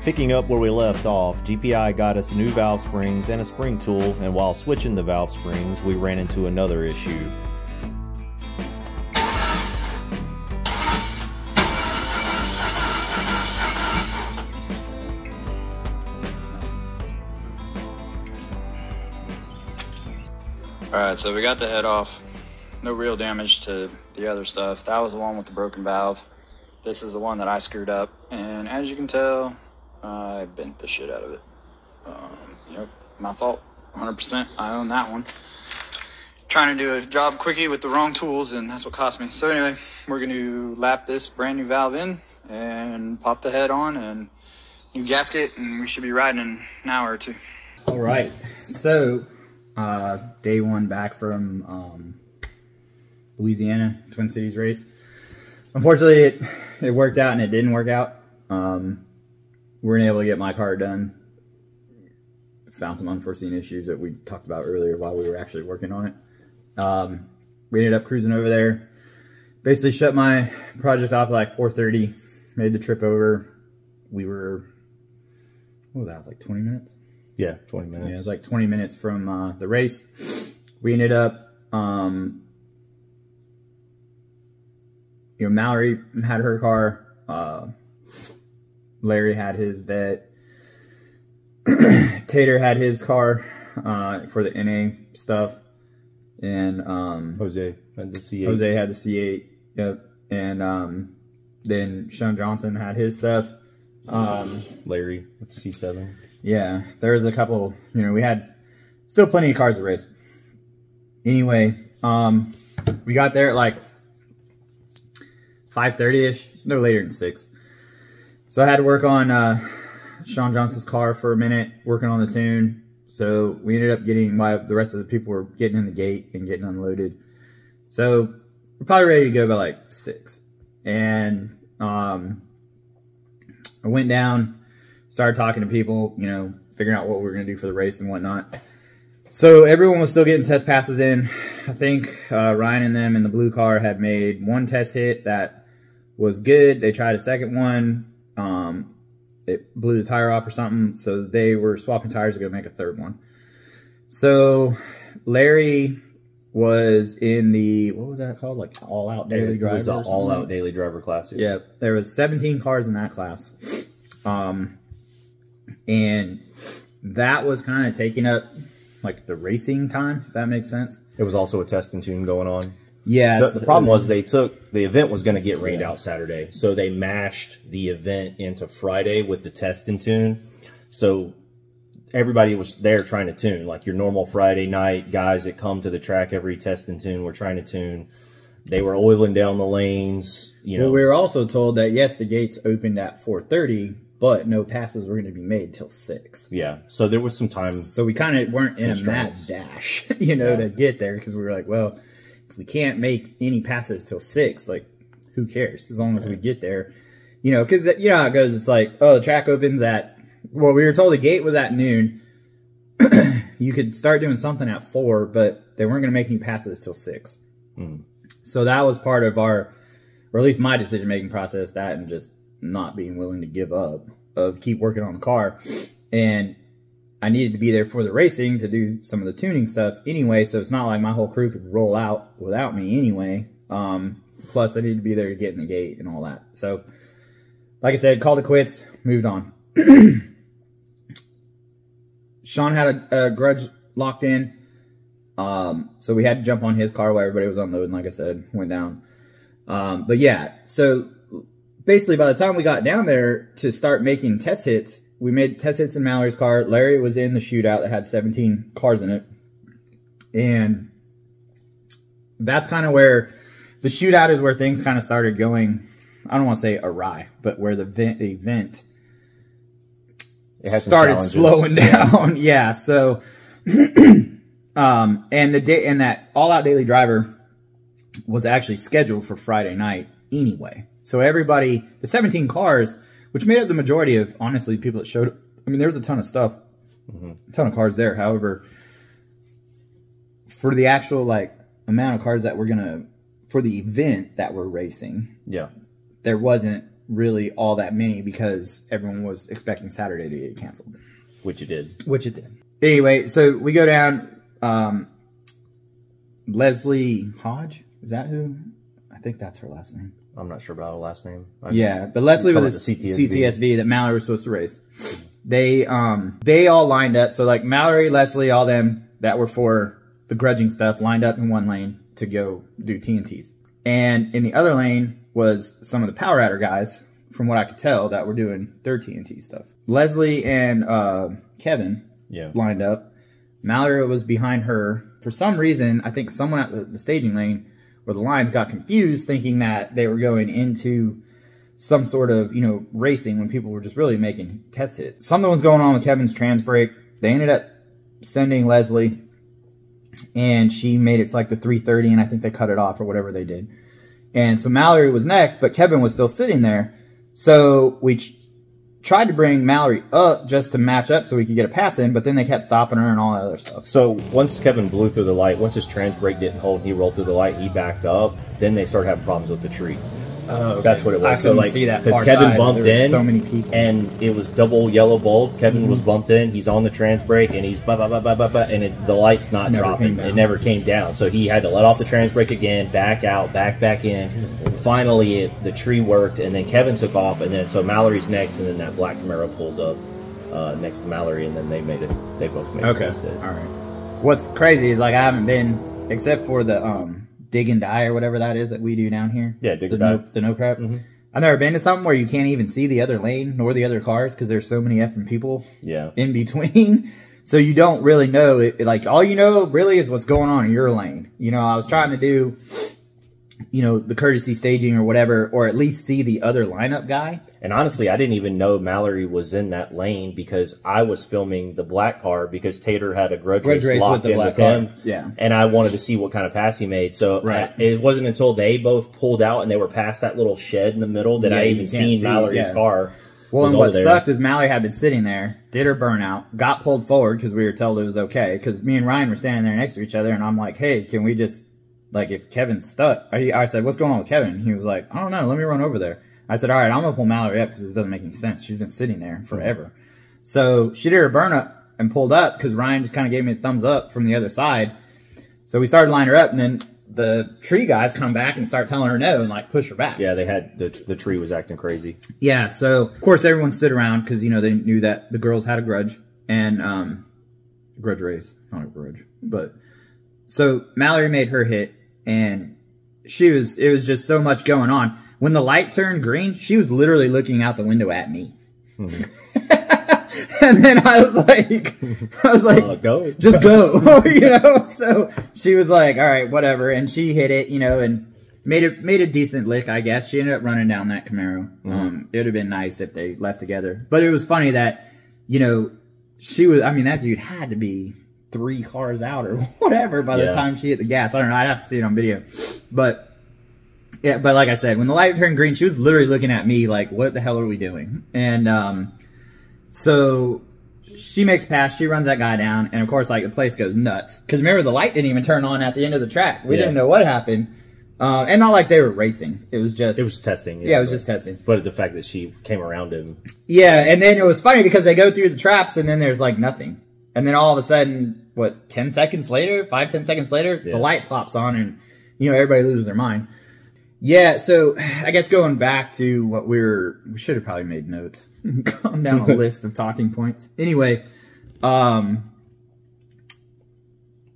Picking up where we left off, GPI got us new valve springs and a spring tool, and while switching the valve springs, we ran into another issue. Alright, so we got the head off. No real damage to the other stuff. That was the one with the broken valve. This is the one that I screwed up, and as you can tell, I bent the shit out of it. Yep, my fault, 100%. I own that one. Trying to do a job quickie with the wrong tools, and that's what cost me. So anyway, we're going to lap this brand new valve in and pop the head on and new gasket, and we should be riding in an hour or two. All right, so day one back from Louisiana Twin Cities race. Unfortunately, it worked out and it didn't work out. We weren't able to get my car done. Found some unforeseen issues that we talked about earlier while we were actually working on it. We ended up cruising over there. Basically shut my project off at like 4:30. Made the trip over. We were, what was that? It was like 20 minutes? Yeah, 20 minutes. Yeah, it was like 20 minutes from the race. We ended up, Mallory had her car. Larry had his vet. Tater had his car for the NA stuff. And Jose had the C8. Jose had the C8. Yep. And then Sean Johnson had his stuff. Larry with the C7. Yeah, there was a couple, we had still plenty of cars to race. Anyway, we got there at like 5:30-ish. It's no later than 6. So I had to work on Sean Johnson's car for a minute, working on the tune. So we ended up getting, while the rest of the people were getting in the gate and getting unloaded. So we're probably ready to go by like 6. And I went down, started talking to people, figuring out what we were going to do for the race and whatnot. So everyone was still getting test passes in. I think Ryan and them in the blue car had made one test hit that was good. They tried a second one. It blew the tire off or something, so they were swapping tires to go make a third one. So Larry was in the, what was that called? Like all-out daily driver? It was the all-out daily driver class. Yeah, there was 17 cars in that class. And that was kind of taking up like the racing time, if that makes sense. It was also a test and tune going on. Yeah. The problem was the event was going to get rained out Saturday. So they mashed the event into Friday with the test and tune. So everybody was there trying to tune. Like your normal Friday night guys that come to the track every test and tune were trying to tune. They were oiling down the lanes. Well, we were also told that, yes, the gates opened at 4:30, but no passes were going to be made till 6. Yeah. So there was some time. So we kind of weren't in a mad dash, to get there, because we were like, well, if we can't make any passes till 6, like, who cares? As long as we get there, because you know how it goes. It's like, oh, the track opens at, well, we were told the gate was at noon. You could start doing something at 4, but they weren't going to make any passes till 6. So that was part of our, or at least my decision-making process, that and just not being willing to give up, of keep working on the car. And I needed to be there for the racing to do some of the tuning stuff anyway, so it's not like my whole crew could roll out without me anyway. Plus, I needed to be there to get in the gate and all that. So, like I said, called it quits, moved on. Sean had a grudge locked in, so we had to jump on his car while everybody was unloading, like I said, went down. But yeah, so basically by the time we got down there to start making test hits, we made test hits in Mallory's car. Larry was in the shootout that had 17 cars in it. And that's kind of where the shootout is, where things kind of started going, I don't want to say awry, but where the event started slowing down. Yeah, so and that all-out daily driver was actually scheduled for Friday night anyway. So everybody, the 17 cars, which made up the majority of, honestly, people that showed up. I mean, there was a ton of stuff, a ton of cars there. However, for the actual, like, amount of cars that were going to, for the event that we're racing, yeah, there wasn't really all that many because everyone was expecting Saturday to get canceled. Which it did. Which it did. Anyway, so we go down. Leslie Hodge, is that who? I think that's her last name. I'm not sure about her last name. Yeah, but Leslie was the CTSV that Mallory was supposed to race. They all lined up. So like Mallory, Leslie, all them that were for the grudging stuff lined up in one lane to go do TNTs. And in the other lane was some of the Power Adder guys, from what I could tell, that were doing their TNT stuff. Leslie and Kevin lined up. Mallory was behind her. For some reason, I think someone at the staging lane where the lines got confused, thinking that they were going into some sort of, racing when people were just really making test hits. Something was going on with Kevin's trans brake. They ended up sending Leslie, and she made it to like the 330, and I think they cut it off or whatever they did. And so Mallory was next, but Kevin was still sitting there. So we tried to bring Mallory up just to match up so we could get a pass in, but then they kept stopping her and all that other stuff. So once Kevin blew through the light, once his trans brake didn't hold, he rolled through the light, he backed up, then they started having problems with the tree. Oh, okay. That's what it was. I so like, see that because Kevin side, bumped in, so many people, and it was double yellow bulb. Kevin was bumped in. He's on the trans brake, and he's and the light's not dropping. It never came down. So he had to let off the trans brake again, back out, back in. And finally, the tree worked, and then Kevin took off, and then so Mallory's next, and then that black Camaro pulls up next to Mallory, and then they both made it. Okay, all right. What's crazy is like I haven't been except for the dig and die or whatever that is that we do down here. Yeah, dig and die. The no prep. I've never been to something where you can't even see the other lane nor the other cars because there's so many effing people in between. So you don't really know. Like, all you know really is what's going on in your lane. I was trying to do, the courtesy staging or whatever, or at least see the other lineup guy. And honestly, I didn't even know Mallory was in that lane because I was filming the black car because Tater had a grudge race locked in with him. Yeah. And I wanted to see what kind of pass he made. So it wasn't until they both pulled out and they were past that little shed in the middle that I even seen Mallory's car. Well, and what sucked is Mallory had been sitting there, did her burnout, got pulled forward because we were told it was okay. Because me and Ryan were standing there next to each other, and I'm like, hey, can we just... Like, if Kevin's stuck, I said, what's going on with Kevin? He was like, I don't know, let me run over there. I said, all right, I'm going to pull Mallory up because this doesn't make any sense. She's been sitting there forever. So she did her burn up and pulled up because Ryan just kind of gave me a thumbs up from the other side. So we started lining her up, and then the tree guys come back and start telling her no and, like, push her back. Yeah, they had, the tree was acting crazy. Yeah, so, of course, everyone stood around because, they knew that the girls had a grudge. And, grudge race, not a grudge. But, so Mallory made her hit. And it was just so much going on. When the light turned green, she was literally looking out the window at me. And then I was like, go. Just go, So she was like, all right, whatever. And she hit it, and made a decent lick, I guess. She ended up running down that Camaro. It would have been nice if they left together. But it was funny that, she was, that dude had to be 3 cars out or whatever by the time she hit the gas. I don't know. I'd have to see it on video. But like I said, when the light turned green, she was literally looking at me like, what the hell are we doing? And so she makes pass. She runs that guy down. And, of course, like, the place goes nuts. Because, remember, the light didn't even turn on at the end of the track. We didn't know what happened. And not like they were racing. It was just... It was testing. Yeah, it was just testing. But the fact that she came around him. Yeah, and then it was funny because they go through the traps and then there's, like, nothing. And then all of a sudden, 10 seconds later, 10 seconds later, the light pops on and, everybody loses their mind. Yeah, so I guess going back to what we should have probably made notes. Gone down a list of talking points. Anyway,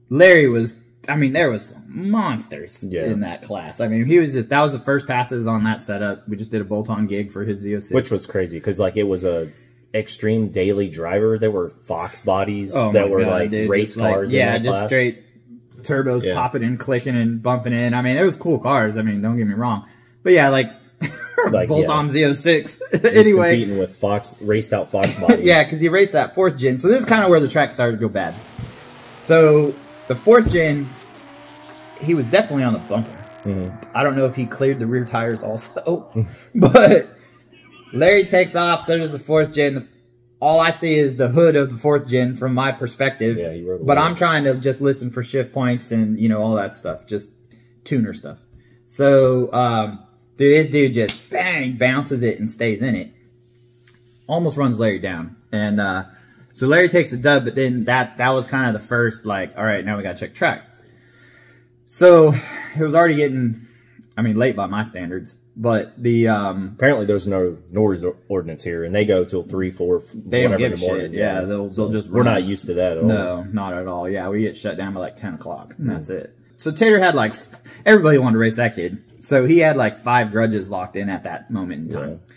Larry was, there was some monsters in that class. He was that was the first passes on that setup. We just did a bolt-on gig for his Z06. Which was crazy because, like, it was a extreme daily driver. There were Fox bodies that were race cars. Just straight turbos popping and clicking and bumping in. It was cool cars. Don't get me wrong. But yeah, bolt-on Z06. Anyway, competing with raced out Fox bodies. Yeah, because he raced that 4th gen. So this is kind of where the track started to go bad. So the 4th gen, he was definitely on the bumper. I don't know if he cleared the rear tires also, but Larry takes off, so does the 4th gen. All I see is the hood of the 4th gen from my perspective. Yeah, he rode but I'm trying to just listen for shift points and, all that stuff. Just tuner stuff. So, Dude, this dude just bang bounces it and stays in it. Almost runs Larry down. And so Larry takes the dub, but then that was kind of the first, like, all right, now we got to check track. So it was already getting, I mean, late by my standards. But the apparently there's no noise ordinance here, and they go till 3, 4. They don't give a shit. Yeah, they'll just run. We're not used to that at all. No, not at all. Yeah, we get shut down by like 10 o'clock, and that's it. So Tater had like, everybody wanted to race that kid. So he had like 5 grudges locked in at that moment in time. Yeah.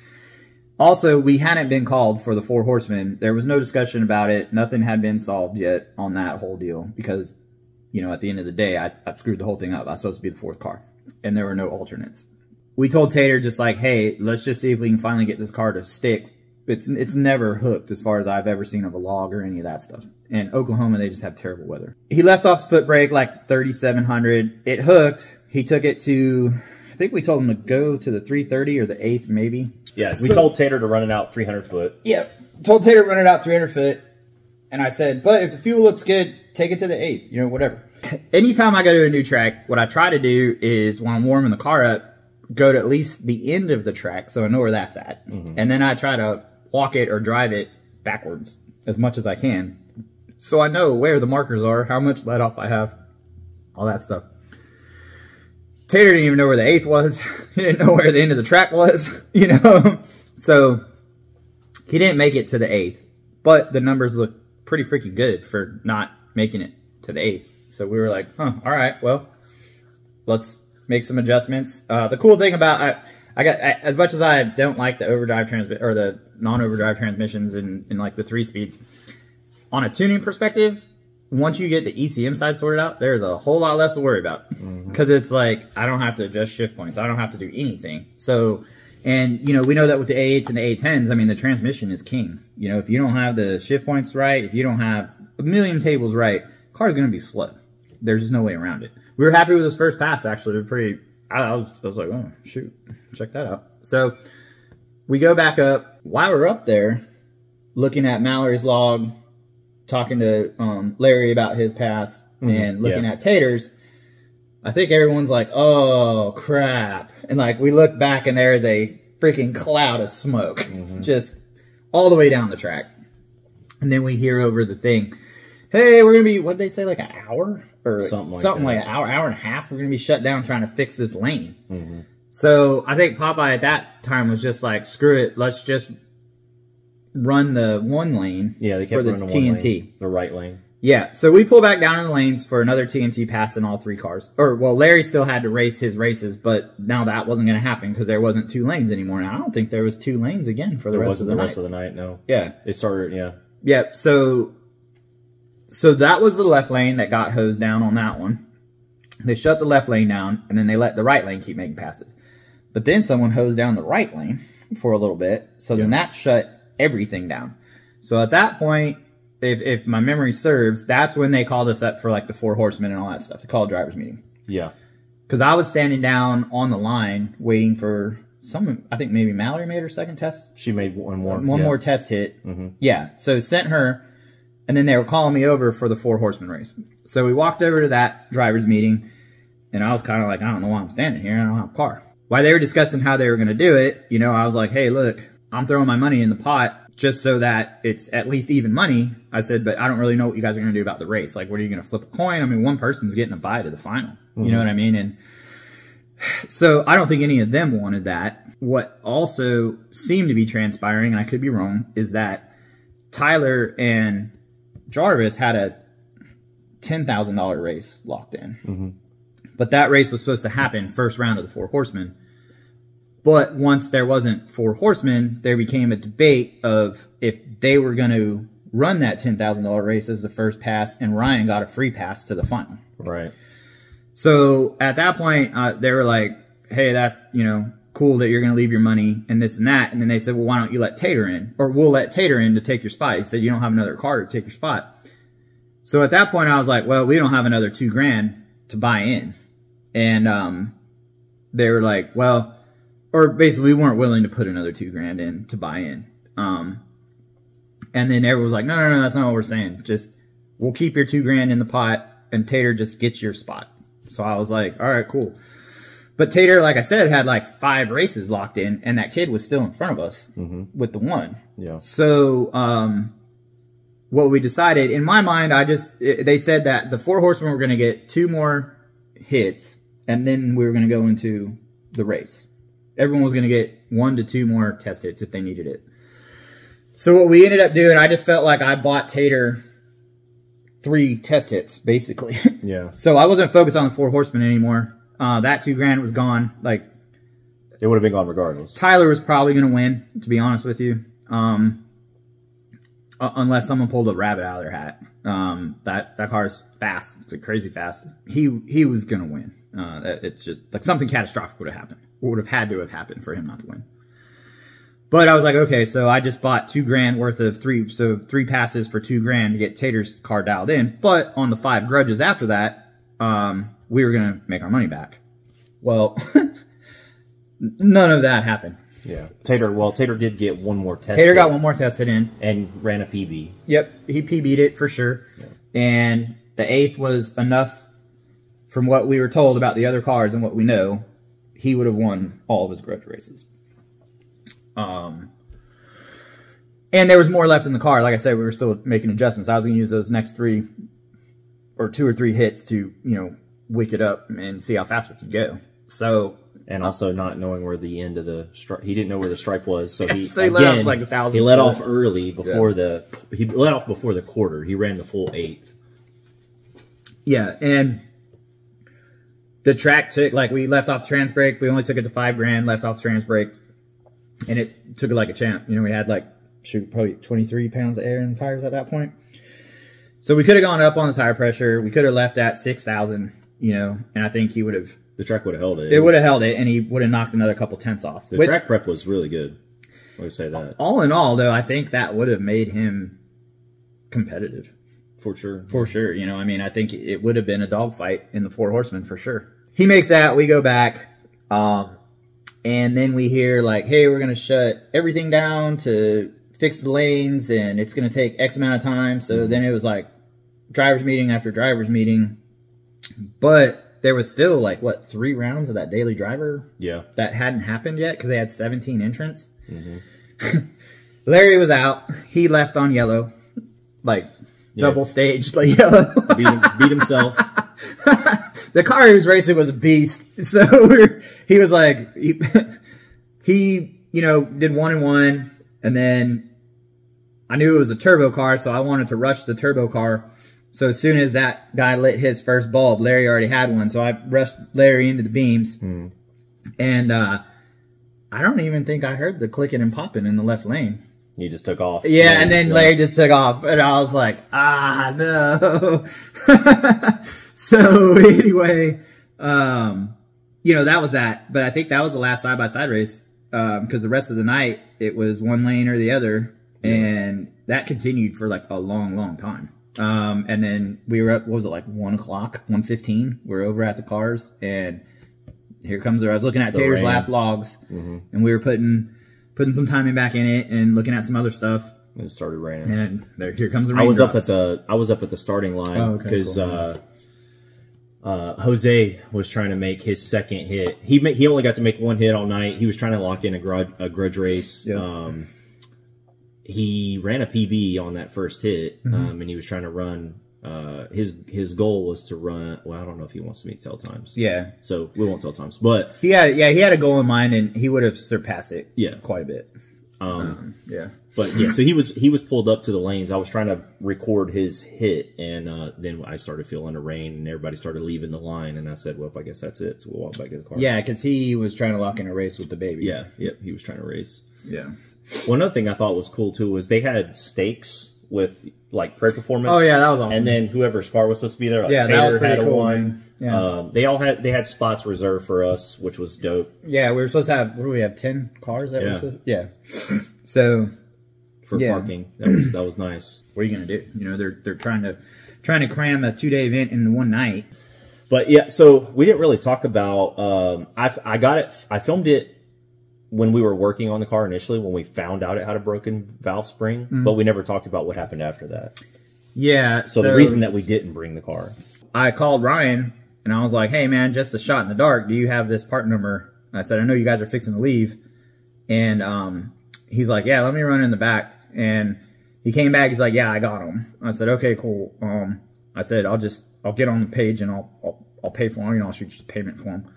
Also, we hadn't been called for the 4 horsemen. There was no discussion about it. Nothing had been solved yet on that whole deal because, you know, at the end of the day, I screwed the whole thing up. I was supposed to be the 4th car, and there were no alternates. We told Tater just like, hey, let's just see if we can finally get this car to stick. It's never hooked as far as I've ever seen of a log or any of that stuff. In Oklahoma, they just have terrible weather. He left off the foot brake like 3,700. It hooked. He took it to, I think we told him to go to the 330 or the 8th maybe. Yeah, we told Tater to run it out 300 foot. Yeah, told Tater to run it out 300 foot. And I said, but if the fuel looks good, take it to the 8th, you know, whatever. Anytime I go to a new track, what I try to do is when I'm warming the car up, go to at least the end of the track so I know where that's at. Mm-hmm. And then I try to walk it or drive it backwards as much as I can. So I know where the markers are, how much let off I have, all that stuff. Tater didn't even know where the 8th was. He didn't know where the end of the track was, you know. So he didn't make it to the 8th. But the numbers look pretty freaking good for not making it to the 8th. So we were like, huh, all right, well, let's make some adjustments. The cool thing about I got as much as I don't like the overdrive or the non-overdrive transmissions in like the 3 speeds. On a tuning perspective, once you get the ECM side sorted out, there's a whole lot less to worry about because it's like I don't have to adjust shift points. I don't have to do anything. So, and you know we know that with the A8s and the A10s, I mean the transmission is king. You know if you don't have the shift points right, if you don't have a million tables right, car's gonna be slow. There's just no way around it. We were happy with this first pass, actually. We're pretty, I was like, oh, shoot, check that out. So we go back up. While we're up there, looking at Mallory's log, talking to Larry about his pass, and looking at Tater's, I think everyone's like, oh, crap. And, like, we look back, and there is a freaking cloud of smoke just all the way down the track. And then we hear over the thing, hey, we're going to be, what'd they say, like an hour? Or something like an hour and a half. We're going to be shut down trying to fix this lane. So I think Popeye at that time was just like, screw it. Let's just run the 1 lane they kept for the running TNT. 1 lane, the right lane. Yeah, so we pull back down in the lanes for another TNT pass in all 3 cars. Or, well, Larry still had to race his races, but now that wasn't going to happen because there wasn't 2 lanes anymore. Now, I don't think there was 2 lanes again for the rest of the night. The rest of the night, no. Yeah. It started, Yeah, so that was the left lane that got hosed down on that one. They shut the left lane down, and then they let the right lane keep making passes. But then someone hosed down the right lane for a little bit, so then that shut everything down. So at that point, if my memory serves, that's when they called us up for like the 4 horsemen and all that stuff. They called a driver's meeting. Yeah. Because I was standing down on the line waiting for someone, I think maybe Mallory made her second test. She made one more. One more test hit. Yeah, so sent her. And then they were calling me over for the 4 horsemen race. So we walked over to that driver's meeting, and I was kind of like, I don't know why I'm standing here. I don't have a car. While they were discussing how they were going to do it, you know, I was like, hey, look, I'm throwing my money in the pot just so that it's at least even money. I said, but I don't really know what you guys are going to do about the race. Like, what are you going to flip a coin? I mean, one person's getting a bye to the final. You know what I mean? And so I don't think any of them wanted that. What also seemed to be transpiring, and I could be wrong, is that Tyler and Jarvis had a $10,000 race locked in. But that race was supposed to happen first round of the 4 horsemen. But once there wasn't 4 horsemen, there became a debate of if they were going to run that $10,000 race as the first pass, and Ryan got a free pass to the final. Right. So at that point, they were like, hey, that, you know, cool that you're going to leave your money and this and that. And then they said, well, why don't you let Tater in? Or we'll let Tater in to take your spot. He said, you don't have another car to take your spot. So at that point, I was like, well, we don't have another $2,000 to buy in. And they were like, well, or basically we weren't willing to put another $2,000 in to buy in. And then everyone was like, no, that's not what we're saying. Just, we'll keep your $2,000 in the pot and Tater just gets your spot. So I was like, all right, cool. But Tater, like I said, had like 5 races locked in, and that kid was still in front of us with the 1. Yeah. So, what we decided, in my mind, they said that the 4 horsemen were going to get 2 more hits, and then we were going to go into the race. Everyone was going to get 1 to 2 more test hits if they needed it. So what we ended up doing, I just felt like I bought Tater 3 test hits, basically. Yeah. So I wasn't focused on the 4 horsemen anymore. That $2,000 was gone. Like, it would have been gone regardless. Tyler was probably going to win, to be honest with you. Unless someone pulled a rabbit out of their hat. That car's fast. It's crazy fast. He was going to win. It's just like something catastrophic would have happened. Would have had to have happened for him not to win. But I was like, okay, so I just bought $2,000 worth of 3 passes for $2,000 to get Tater's car dialed in. But on the 5 grudges after that, we were going to make our money back. Well, none of that happened. Yeah. Tater did get 1 more test. Tater got 1 more test hit in. And ran a PB. Yep, he PB'd it for sure. Yeah. And the 8th was enough from what we were told about the other cars and what we know. He would have won all of his grudge races. And there was more left in the car. Like I said, we were still making adjustments. I was going to use those next 2 or 3 hits to, wick it up and see how fast we could go. So, and also not knowing where the end of the stripe, he didn't know where the stripe was. So he let off like 1,000. He let off early before he let off before the quarter. He ran the full 8th. Yeah, and the track took, like, we left off trans brake. We only took it to $5,000, left off trans brake, and it took it like a champ. We had like, probably 23 pounds of air in the tires at that point. So we could have gone up on the tire pressure. We could have left at 6,000, and I think he would have. The track would have held it. It would have held it, and he would have knocked another couple tenths off. The track prep was really good. I would say that. All in all, though, I think that would have made him competitive. For sure. For sure. I think it would have been a dogfight in the 4 horsemen for sure. He makes that. We go back. And then we hear like, hey, we're going to shut everything down to fix the lanes, and it's going to take X amount of time. So then it was like driver's meeting after driver's meeting. But there was still like, 3 rounds of that daily driver? Yeah. That hadn't happened yet because they had 17 entrants. Larry was out. He left on yellow. Like, double staged, like yellow. beat himself. The car he was racing was a beast. So he was like, he did 1 and 1. And then I knew it was a turbo car, so I wanted to rush the turbo car. So as soon as that guy lit his first bulb, Larry already had one. So I rushed Larry into the beams. And I don't even think I heard the clicking and popping in the left lane. You just took off. Yeah, and then Larry just took off. And I was like, no. So anyway, that was that. But I think that was the last side-by-side race. Because the rest of the night, it was one lane or the other. And that continued for like a long, long time. And then we were up, what was it, like 1 o'clock, 1:15? We're over at the cars, and here comes I was looking at Tater's last logs, and we were putting some timing back in it and looking at some other stuff. It started raining. And here comes the rain. I was up at the starting line because Jose was trying to make his second hit. He only got to make 1 hit all night. He was trying to lock in a grudge race. Yep. He ran a PB on that first hit, and he was trying to run. His goal was to run. Well, I don't know if he wants me to tell times. Yeah. So we won't tell times, but he had a goal in mind, and he would have surpassed it. Yeah, quite a bit. Yeah. But yeah, so he was pulled up to the lanes. I was trying to record his hit, and then I started feeling the rain, and everybody started leaving the line, and I said, "Well, I guess that's it." So we'll walk back to the car. Yeah, because he was trying to lock in a race with the baby. Yeah. Yep. He was trying to race. Yeah. One other thing I thought was cool too was they had stakes with like prayer performance. Oh yeah, that was awesome. And then whoever's car was supposed to be there, like yeah, Tater that was pretty had cool. One. Yeah. They had spots reserved for us, which was dope. Yeah, we were supposed to have 10 cars that were supposed to, yeah. So for parking, that was nice. What are you gonna do? They're trying to cram a 2-day event into one night. But yeah, so we didn't really talk about. I filmed it when we were working on the car initially, when we found out it had a broken valve spring, but we never talked about what happened after that. Yeah. So the reason that we didn't bring the car. I called Ryan And I was like, hey, man, just a shot in the dark. Do you have this part number? And I said, I know you guys are fixing to leave. And he's like, yeah, let me run in the back. And he came back. He's like, yeah, I got him. I said, okay, cool. I said, I'll get on the page and I'll pay for him. You know, I'll shoot you the payment for him.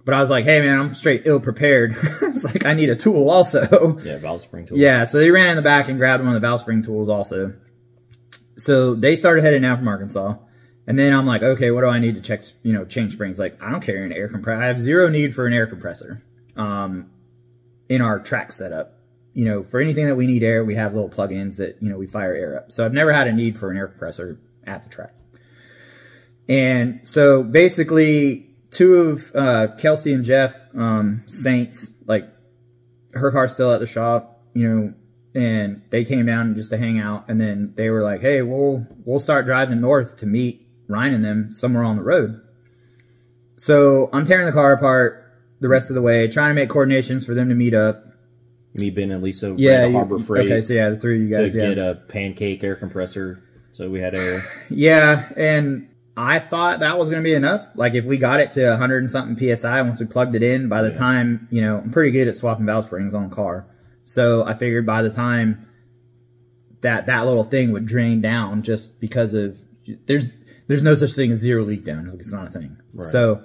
But I was like, hey, man, I'm straight ill prepared. It's like, I need a tool also. Yeah, valve spring tool. Yeah, so he ran in the back and grabbed one of the valve spring tools also. So they started heading out from Arkansas. And then I'm like, okay, what do I need to check, you know, change springs? Like, I don't carry an air compressor. I have zero need for an air compressor in our track setup. You know, for anything that we need air, we have little plugins that, you know, we fire air up. So I've never had a need for an air compressor at the track. And so basically, two of Kelsey and Jeff, Saints, like, her car's still at the shop, you know, and they came down just to hang out. And then they were like, hey, we'll start driving north to meet Ryan and them somewhere on the road. So I'm tearing the car apart the rest of the way, trying to make coordinations for them to meet up. Me, Ben, and Lisa ran Yeah, to Harbor Freight. Okay, so yeah, the three of you guys. To get a pancake air compressor, so we had air. Yeah, and I thought that was going to be enough. Like, if we got it to 100 and something PSI, once we plugged it in, by the time, you know, I'm pretty good at swapping valve springs on a car. So I figured by the time that little thing would drain down, just because of, there's no such thing as zero leak down. It's not a thing. Right. So,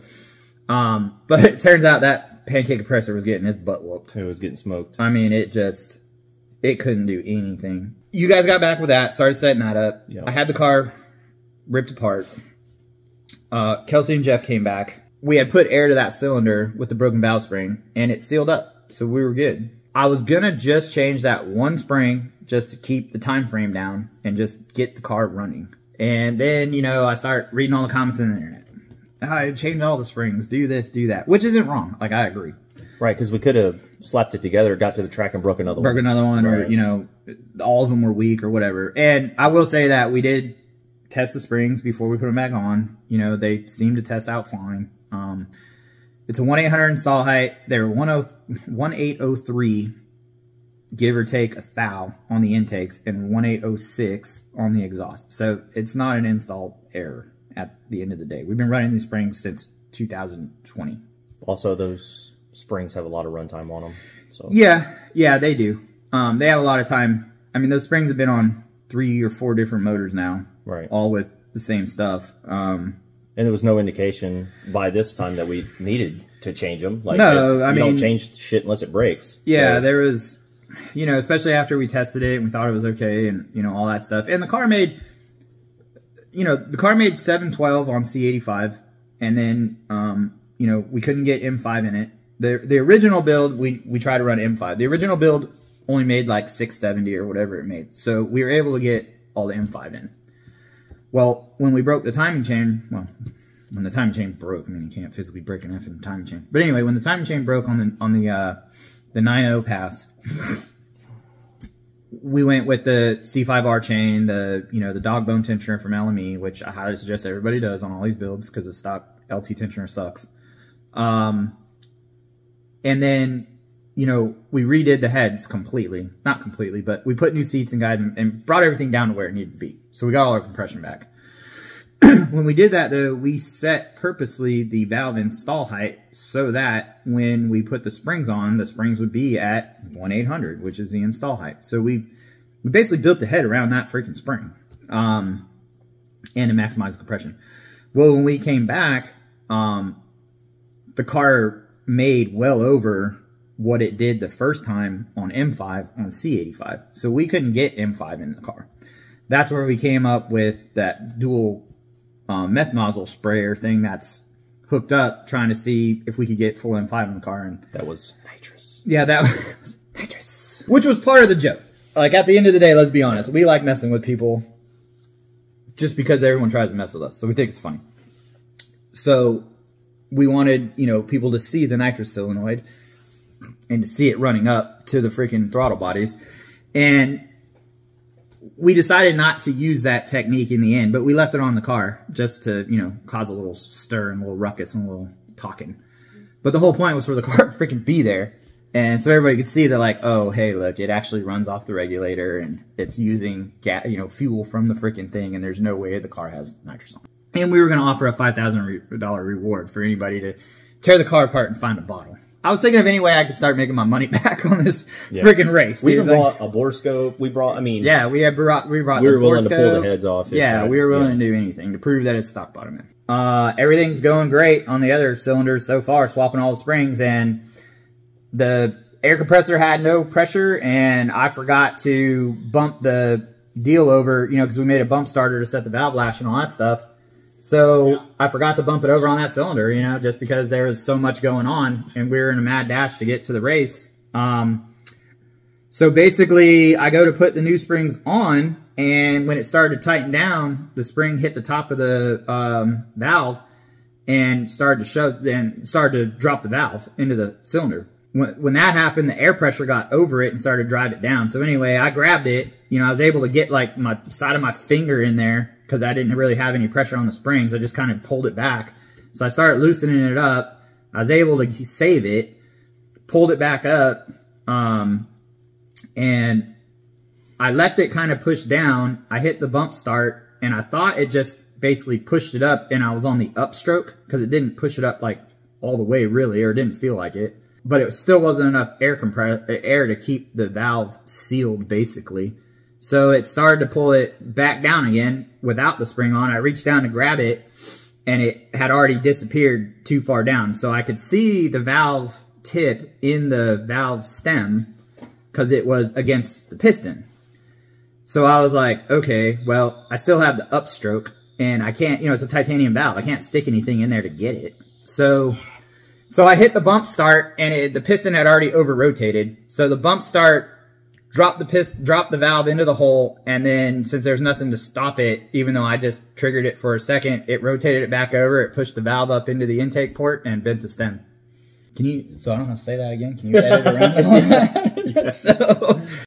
but it turns out that pancake compressor was getting his butt whooped. It was getting smoked. I mean, it couldn't do anything. You guys got back with that, started setting that up. Yep. I had the car ripped apart. Kelsey and Jeff came back. We had put air to that cylinder with the broken valve spring, and it sealed up, so we were good. I was going to just change that one spring just to keep the time frame down and just get the car running. And then, you know, I start reading all the comments on the internet. I changed all the springs, do this, do that, which isn't wrong. Like, I agree. Right, because we could have slapped it together, got to the track, and broke another one. Broke another one, right. Or, you know, all of them were weak or whatever. And I will say that we did test the springs before we put them back on. You know, they seemed to test out fine. It's a 1-800 install height. They're 1803, give or take a thou on the intakes, and 1806 on the exhaust. So it's not an install error at the end of the day. We've been running these springs since 2020. Also, those springs have a lot of runtime on them. So yeah, they do. They have a lot of time. I mean, those springs have been on 3 or 4 different motors now, right? All with the same stuff. And there was no indication by this time that we needed to change them. Like, no, I mean, don't change shit unless it breaks. Yeah, so there was, you know, especially after we tested it and we thought it was okay, and you know, all that stuff. And the car made, you know, the car made 712 on C85, and then you know, we couldn't get M5 in it. The original build, we tried to run M5. The original build only made like 670 or whatever it made. So we were able to get all the M5 in. Well, when we broke the timing chain, well, when the timing chain broke, I mean, you can't physically break an F in the timing chain. But anyway, when the timing chain broke on the 9.0 pass, we went with the C5R chain, the dog bone tensioner from LME, which I highly suggest everybody does on all these builds because the stock LT tensioner sucks. And then, you know, we redid the heads completely. Not completely, but we put new seats and guides and brought everything down to where it needed to be. So we got all our compression back. When we did that, though, we set purposely the valve install height so that when we put the springs on, the springs would be at 1-800, which is the install height. So we basically built the head around that freaking spring and to maximize the compression. Well, when we came back, the car made well over what it did the first time on M5 on C85. So we couldn't get M5 in the car. That's where we came up with that dual meth nozzle sprayer thing that's hooked up, trying to see if we could get full M5 in the car. And that was nitrous. Yeah, that was nitrous. Which was part of the joke. Like, at the end of the day, let's be honest. We like messing with people just because everyone tries to mess with us. So we think it's funny. So we wanted, you know, people to see the nitrous solenoid and to see it running up to the freaking throttle bodies. And we decided not to use that technique in the end, but we left it on the car just to, you know, cause a little stir and a little ruckus and a little talking. But the whole point was for the car to freaking be there. And so everybody could see that, like, oh, hey, look, it actually runs off the regulator and it's using fuel from the freaking thing, and there's no way the car has nitrous on. And we were going to offer a $5,000 reward for anybody to tear the car apart and find a bottle. I was thinking of any way I could start making my money back on this freaking race. We even brought a borescope. We brought, I mean... Yeah, we brought we were willing to pull the heads off. Yeah, we were willing to do anything to prove that it's stock bottoming. Everything's going great on the other cylinders so far, swapping all the springs, and the air compressor had no pressure, and I forgot to bump the deal over, you know, because we made a bump starter to set the valve lash and all that stuff. So I forgot to bump it over on that cylinder, you know, just because there was so much going on and we were in a mad dash to get to the race. So basically I go to put the new springs on, and when it started to tighten down, the spring hit the top of the valve and started to drop the valve into the cylinder. When that happened, the air pressure got over it and started to drive it down. So anyway, I grabbed it, you know, I was able to get like my side of my finger in there, because I didn't really have any pressure on the springs. I just kind of pulled it back. So I started loosening it up. I was able to save it, pulled it back up, and I left it kind of pushed down. I hit the bump start, and I thought it just basically pushed it up, and I was on the upstroke, because it didn't push it up like all the way really, or it didn't feel like it. But it still wasn't enough air to keep the valve sealed, basically. So it started to pull it back down again without the spring on. I reached down to grab it, and it had already disappeared too far down. So I could see the valve tip in the valve stem because it was against the piston. So I was like, okay, well, I still have the upstroke, and I can't, you know, it's a titanium valve. I can't stick anything in there to get it. So I hit the bump start, and the piston had already over-rotated. So the bump start dropped the valve into the hole, and then since there's nothing to stop it, even though I just triggered it for a second, it rotated it back over, it pushed the valve up into the intake port, and bent the stem. So I don't know how to say that again. Can you edit around it? So